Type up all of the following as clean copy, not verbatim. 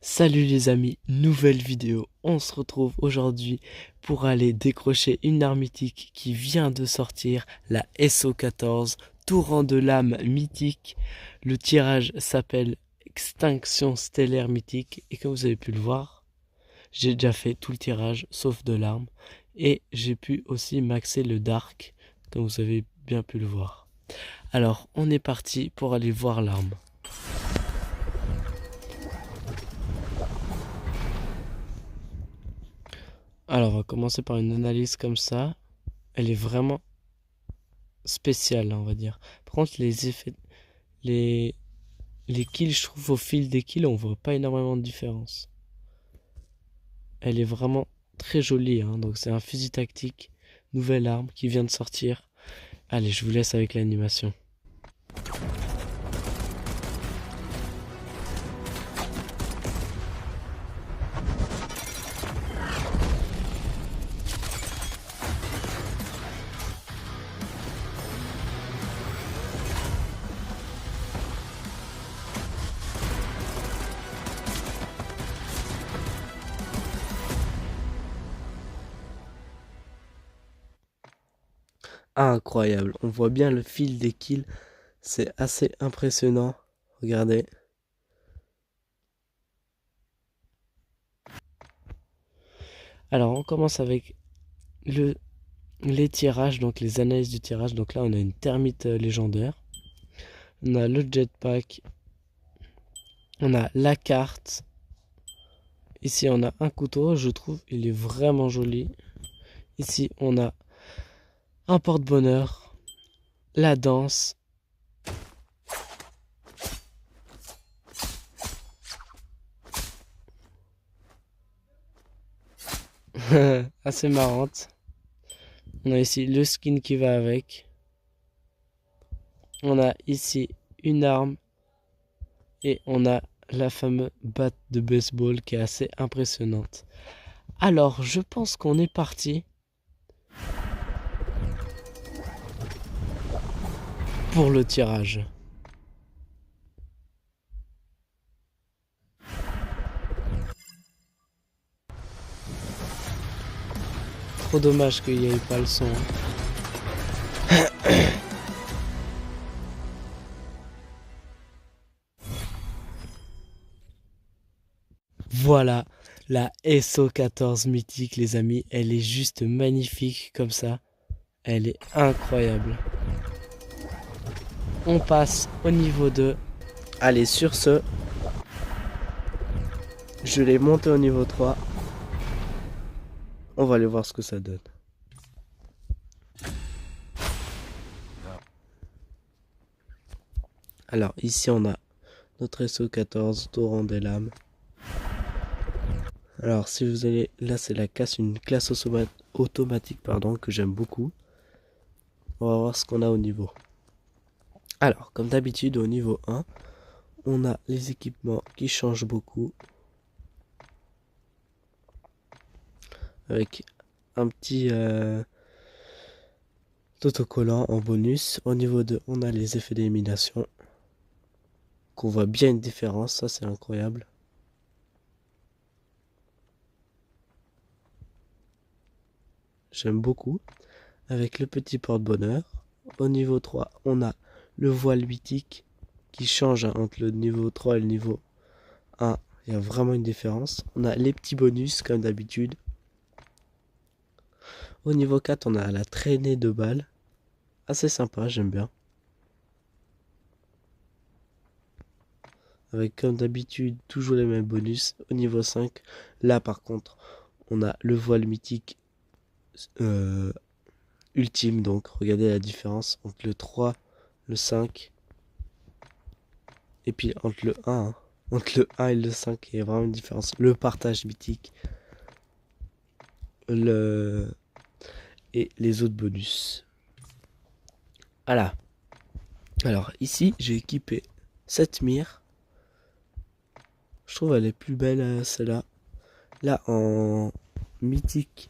Salut les amis, nouvelle vidéo. On se retrouve aujourd'hui pour aller décrocher une arme mythique qui vient de sortir, la SO14, Torrent de l'âme mythique. Le tirage s'appelle Extinction stellaire mythique et comme vous avez pu le voir, j'ai déjà fait tout le tirage sauf de l'arme et j'ai pu aussi maxer le dark comme vous avez bien pu le voir. Alors on est parti pour aller voir l'arme. Alors, on va commencer par une analyse comme ça. Elle est vraiment spéciale, on va dire. Par contre, les effets, les, les kills, je trouve au fil des kills, on voit pas énormément de différence. Elle est vraiment très jolie, hein. Donc c'est un fusil tactique, nouvelle arme qui vient de sortir. Allez, je vous laisse avec l'animation. Incroyable, on voit bien le fil des kills, c'est assez impressionnant. Regardez. Alors, on commence avec les tirages, donc les analyses du tirage. Donc là, on a une termite légendaire. On a le jetpack. On a la carte. Ici, on a un couteau. Je trouve il est vraiment joli. Ici, on a un porte-bonheur. La danse. Assez marrante. On a ici le skin qui va avec. On a ici une arme. Et on a la fameuse batte de baseball qui est assez impressionnante. Alors, je pense qu'on est parti pour le tirage. Trop dommage qu'il n'y ait pas le son. Voilà, la SO14 mythique les amis, elle est juste magnifique comme ça. Elle est incroyable. On passe au niveau 2. Allez, sur ce, je l'ai monté au niveau 3. On va aller voir ce que ça donne. Alors ici on a notre SO14, Torrent des lames. Alors si vous allez, là c'est la classe, une classe automatique pardon, que j'aime beaucoup. On va voir ce qu'on a au niveau. Alors comme d'habitude au niveau 1, on a les équipements qui changent beaucoup. Avec un petit autocollant en bonus. Au niveau 2, on a les effets d'élimination. Qu'on voit bien une différence, ça c'est incroyable. J'aime beaucoup. Avec le petit porte-bonheur. Au niveau 3, on a le voile mythique qui change entre le niveau 3 et le niveau 1. Il y a vraiment une différence. On a les petits bonus comme d'habitude. Au niveau 4, on a la traînée de balles. Assez sympa, j'aime bien. Avec comme d'habitude toujours les mêmes bonus. Au niveau 5, là par contre, on a le voile mythique ultime. Donc regardez la différence entre le 3, le 5 et puis entre le 1. Hein. Entre le 1 et le 5, il y a vraiment une différence. Le partage mythique. Et les autres bonus. Voilà. Alors ici, j'ai équipé cette mire. Je trouve elle est plus belle celle-là. Là en mythique.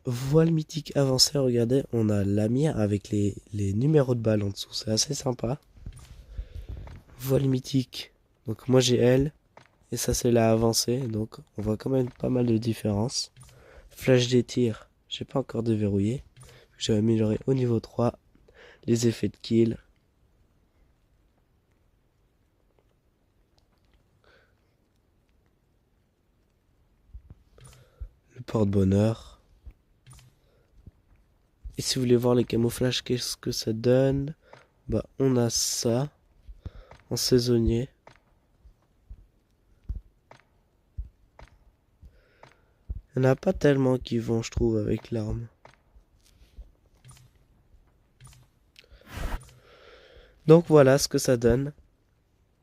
Voile mythique avancé, regardez, on a la mire avec les numéros de balles en dessous. C'est assez sympa. Voile mythique Donc moi j'ai L, et ça c'est la avancée, donc on voit quand même pas mal de différences. Flash des tirs, j'ai pas encore déverrouillé. J'ai amélioré au niveau 3 les effets de kill. Le porte-bonheur. Et si vous voulez voir les camouflages, qu'est-ce que ça donne? Bah on a ça en saisonnier. Il n'y en a pas tellement qui vont, je trouve, avec l'arme. Donc voilà ce que ça donne.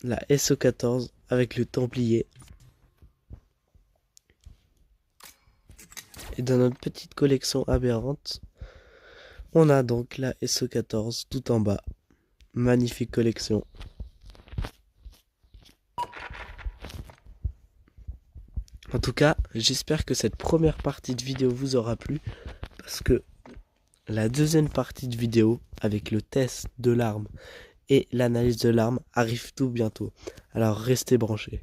La SO14 avec le Templier. Et dans notre petite collection aberrante, on a donc la SO14 tout en bas. Magnifique collection. En tout cas, j'espère que cette première partie de vidéo vous aura plu. Parce que la deuxième partie de vidéo, avec le test de l'arme et l'analyse de l'arme, arrive tout bientôt. Alors restez branchés.